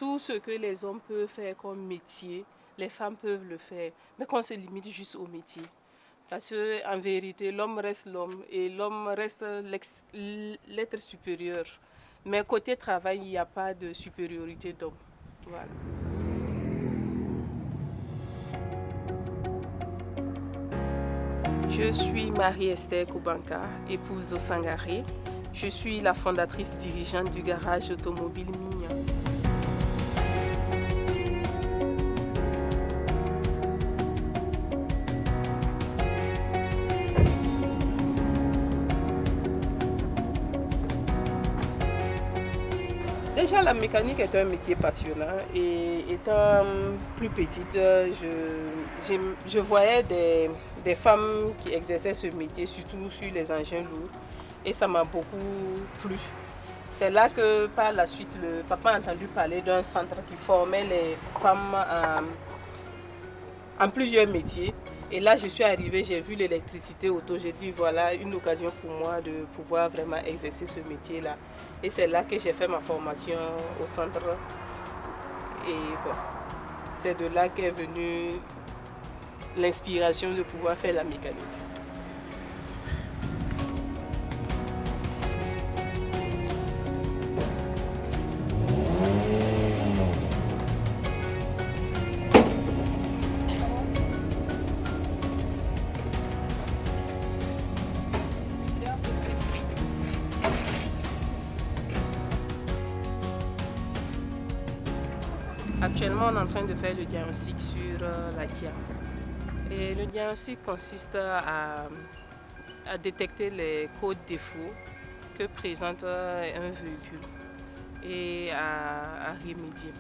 tout ce que les hommes peuvent faire comme métier, les femmes peuvent le faire, mais qu'on se limite juste au métier. Parce qu'en vérité, l'homme reste l'homme et l'homme reste l'être supérieur. Mais côté travail, il n'y a pas de supériorité d'homme. Voilà. Je suis Marie-Esther Koubanka, épouse Sangaré. Je suis la fondatrice dirigeante du garage automobile Mignon. Déjà, la mécanique est un métier passionnant et étant plus petite, je voyais des femmes qui exerçaient ce métier, surtout sur les engins lourds, et ça m'a beaucoup plu. C'est là que par la suite, le papa a entendu parler d'un centre qui formait les femmes en plusieurs métiers. Et là, je suis arrivée, j'ai vu l'électricité auto, j'ai dit voilà une occasion pour moi de pouvoir vraiment exercer ce métier-là. Et c'est là que j'ai fait ma formation au centre. Et bon, c'est de là qu'est venue l'inspiration de pouvoir faire la mécanique. Actuellement, on est en train de faire le diagnostic sur la Kia. Et le diagnostic consiste à détecter les codes défauts que présente un véhicule et à remédier.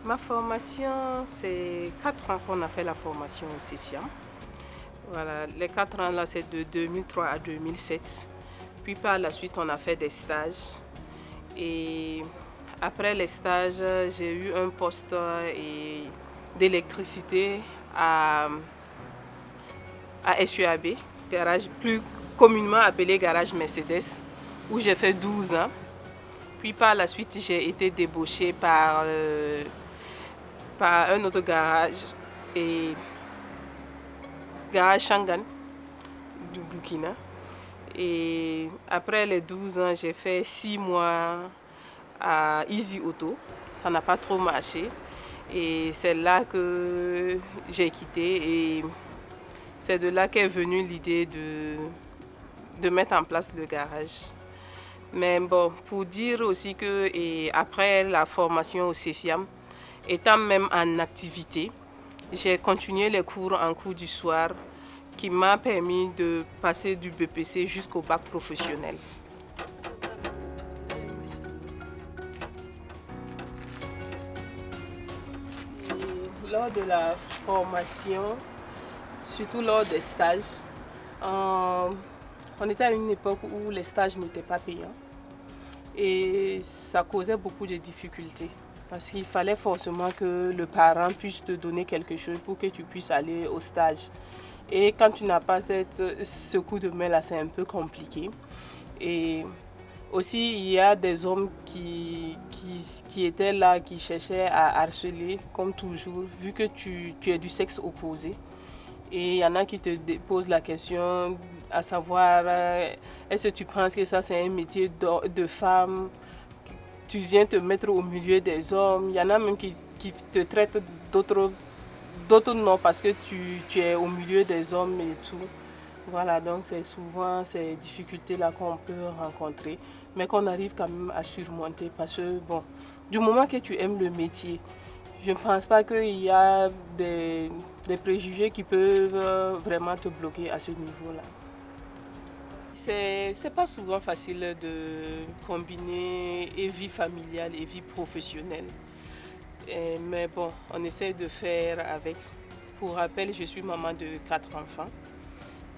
Ma formation, c'est 4 ans qu'on a fait la formation au CEFIAM. Voilà, les 4 ans là, c'est de 2003 à 2007. Puis par la suite, on a fait des stages. Et après les stages, j'ai eu un poste d'électricité à SUAB, garage, plus communément appelé garage Mercedes, où j'ai fait 12 ans. Puis par la suite, j'ai été débauchée par un autre garage, garage Shangan du Burkina. Et après les 12 ans, j'ai fait 6 mois à Easy Auto. Ça n'a pas trop marché. Et c'est là que j'ai quitté. Et c'est de là qu'est venue l'idée de mettre en place le garage. Mais bon, pour dire aussi que après la formation au CEFIAM, étant même en activité, j'ai continué les cours en cours du soir qui m'a permis de passer du BPC jusqu'au bac professionnel. Et lors de la formation, surtout lors des stages, on était à une époque où les stages n'étaient pas payants et ça causait beaucoup de difficultés parce qu'il fallait forcément que le parent puisse te donner quelque chose pour que tu puisses aller au stage. Et quand tu n'as pas ce coup de main là, c'est un peu compliqué. Et aussi, il y a des hommes qui étaient là, qui cherchaient à harceler, comme toujours, vu que tu es du sexe opposé. Et il y en a qui te posent la question, à savoir, est-ce que tu penses que ça c'est un métier de femme? Tu viens te mettre au milieu des hommes. Il y en a même qui te traitent d'autres noms parce que tu es au milieu des hommes et tout. Voilà, donc c'est souvent ces difficultés-là qu'on peut rencontrer, mais qu'on arrive quand même à surmonter parce que, bon, du moment que tu aimes le métier, je ne pense pas qu'il y a des préjugés qui peuvent vraiment te bloquer à ce niveau-là. C'est pas souvent facile de combiner vie familiale et vie professionnelle. Mais bon, on essaie de faire avec. Pour rappel, je suis maman de 4 enfants.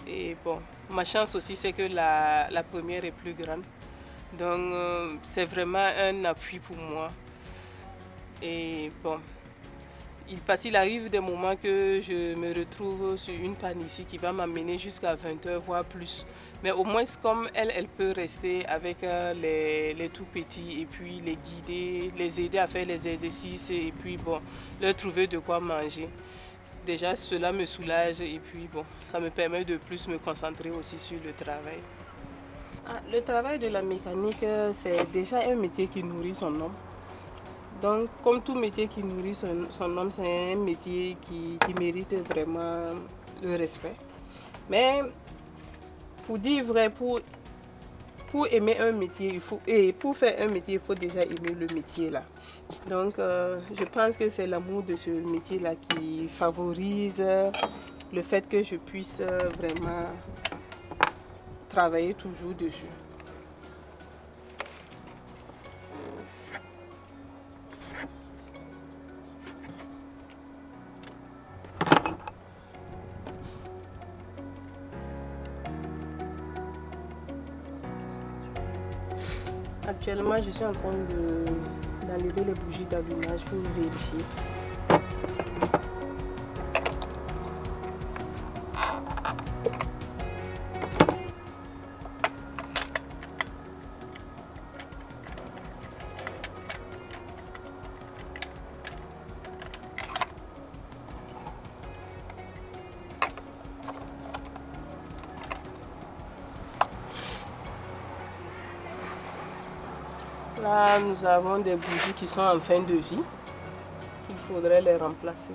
Et bon, ma chance aussi, c'est que la première est plus grande. Donc, c'est vraiment un appui pour moi. Et bon, Parce qu'il arrive des moments que je me retrouve sur une panne ici qui va m'amener jusqu'à 20 h, voire plus. Mais au moins, comme elle peut rester avec les tout petits et puis les guider, les aider à faire les exercices et puis bon, leur trouver de quoi manger. Déjà, cela me soulage et puis bon, ça me permet de plus me concentrer aussi sur le travail. Le travail de la mécanique, c'est déjà un métier qui nourrit son homme. Donc, comme tout métier qui nourrit son homme, c'est un métier qui mérite vraiment le respect. Mais pour dire vrai, pour aimer un métier, pour faire un métier, il faut déjà aimer le métier là. Donc, je pense que c'est l'amour de ce métier là qui favorise le fait que je puisse vraiment travailler toujours dessus. Actuellement, je suis en train d'enlever les bougies d'allumage pour vérifier. Là, nous avons des bougies qui sont en fin de vie. Il faudrait les remplacer.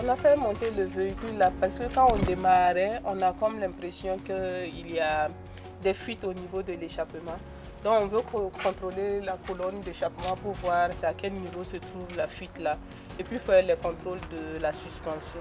On a fait monter le véhicule là parce que quand on démarrait, on a comme l'impression qu'il y a des fuites au niveau de l'échappement. Donc on veut contrôler la colonne d'échappement pour voir à quel niveau se trouve la fuite là. Et puis faire les contrôles de la suspension.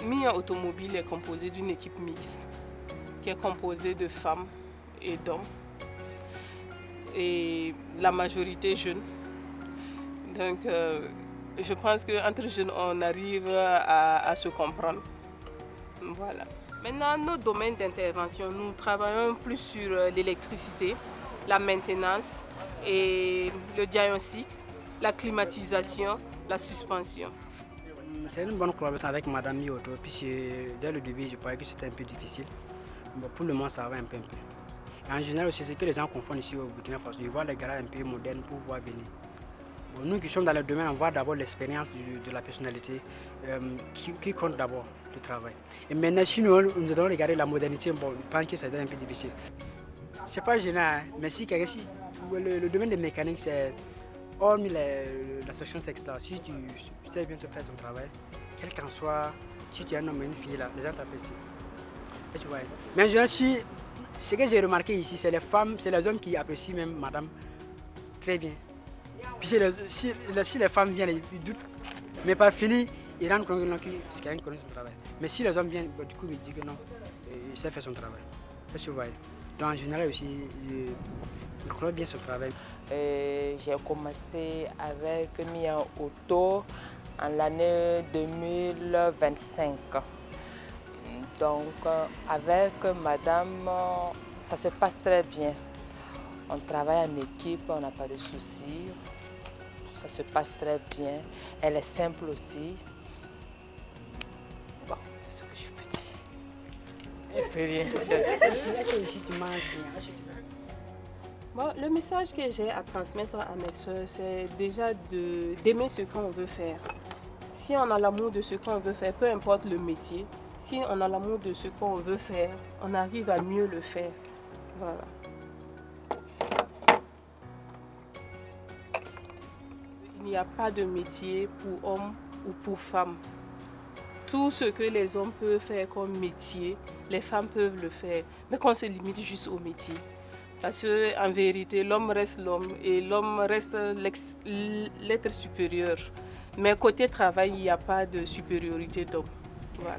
Mia Automobile est composée d'une équipe mixte qui est composée de femmes et d'hommes et la majorité jeunes. Donc je pense qu'entre jeunes on arrive à se comprendre. Voilà. Maintenant, nos domaines d'intervention, nous travaillons plus sur l'électricité, la maintenance et le diagnostic, la climatisation, la suspension. C'est une bonne collaboration avec Madame Mioto, puisque dès le début, je croyais que c'était un peu difficile. Mais pour le moment, ça va un peu. Et en général, c'est ce que les gens confondent ici au Burkina Faso. Ils voient les garages un peu modernes pour pouvoir venir. Bon, nous qui sommes dans le domaine, on voit d'abord l'expérience de la personnalité qui compte d'abord le travail. Et maintenant, si nous devons regarder la modernité, bon, je pense que ça devient un peu difficile. C'est pas gênant, hein, mais si le domaine des mécaniques, c'est hormis la section sexe là, si tu sais bien te faire ton travail, quel qu'en soit, si tu es un homme ou une fille là, les gens t'apprécient. Mais en général, ce que j'ai remarqué ici, c'est les femmes, c'est les hommes qui apprécient même madame très bien. Puis si les femmes viennent, ils doutent, mais par fini, ils rendent compte que c'est quelqu'un qui connaît son travail. Mais si les hommes viennent, du coup, ils disent que non, il sait faire son travail. Est-ce que vous voyez? Donc en général aussi, il connaît bien son travail. J'ai commencé avec Mia Auto en l'année 2025. Donc avec madame, ça se passe très bien. On travaille en équipe, on n'a pas de soucis. Ça se passe très bien. Elle est simple aussi. Bon, c'est ce que je peux dire. Elle fait rien. Bon, le message que j'ai à transmettre à mes soeurs, c'est déjà d'aimer ce qu'on veut faire. Si on a l'amour de ce qu'on veut faire, peu importe le métier, si on a l'amour de ce qu'on veut faire, on arrive à mieux le faire. Voilà. Il n'y a pas de métier pour hommes ou pour femmes. Tout ce que les hommes peuvent faire comme métier, les femmes peuvent le faire, mais qu'on se limite juste au métier. Parce qu'en vérité, l'homme reste l'homme et l'homme reste l'être supérieur. Mais côté travail, il n'y a pas de supériorité d'homme. Voilà.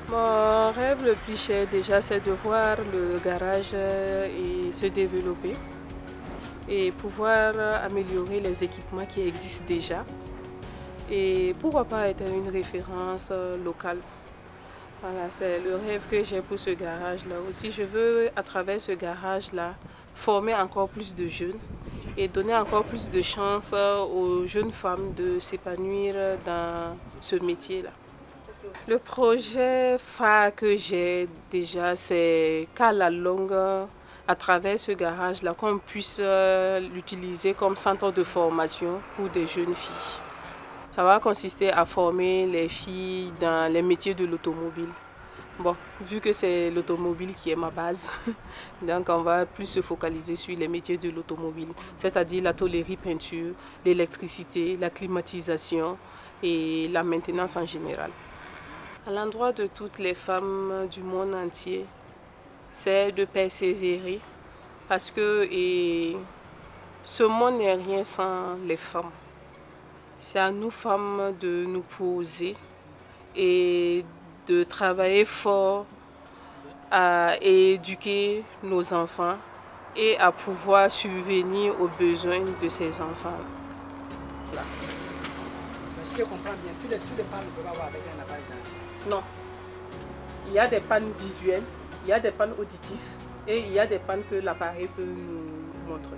Mon rêve le plus cher déjà, c'est de voir le garage et se développer et pouvoir améliorer les équipements qui existent déjà. Et pourquoi pas être une référence locale. Voilà, c'est le rêve que j'ai pour ce garage-là. Aussi, je veux, à travers ce garage-là, former encore plus de jeunes et donner encore plus de chance aux jeunes femmes de s'épanouir dans ce métier-là. Le projet phare que j'ai déjà, c'est qu'à la longue, à travers ce garage-là, qu'on puisse l'utiliser comme centre de formation pour des jeunes filles. Ça va consister à former les filles dans les métiers de l'automobile. Bon, vu que c'est l'automobile qui est ma base, donc on va plus se focaliser sur les métiers de l'automobile, c'est-à-dire la tôlerie peinture, l'électricité, la climatisation et la maintenance en général. À l'endroit de toutes les femmes du monde entier, c'est de persévérer parce que ce monde n'est rien sans les femmes. C'est à nous femmes de nous poser et de travailler fort à éduquer nos enfants et à pouvoir subvenir aux besoins de ces enfants. Si je comprends bien, tous les pannes ne peuvent avoir avec un appareil dentaire. Non. Il y a des pannes visuelles, il y a des pannes auditives et il y a des pannes que l'appareil peut nous montrer.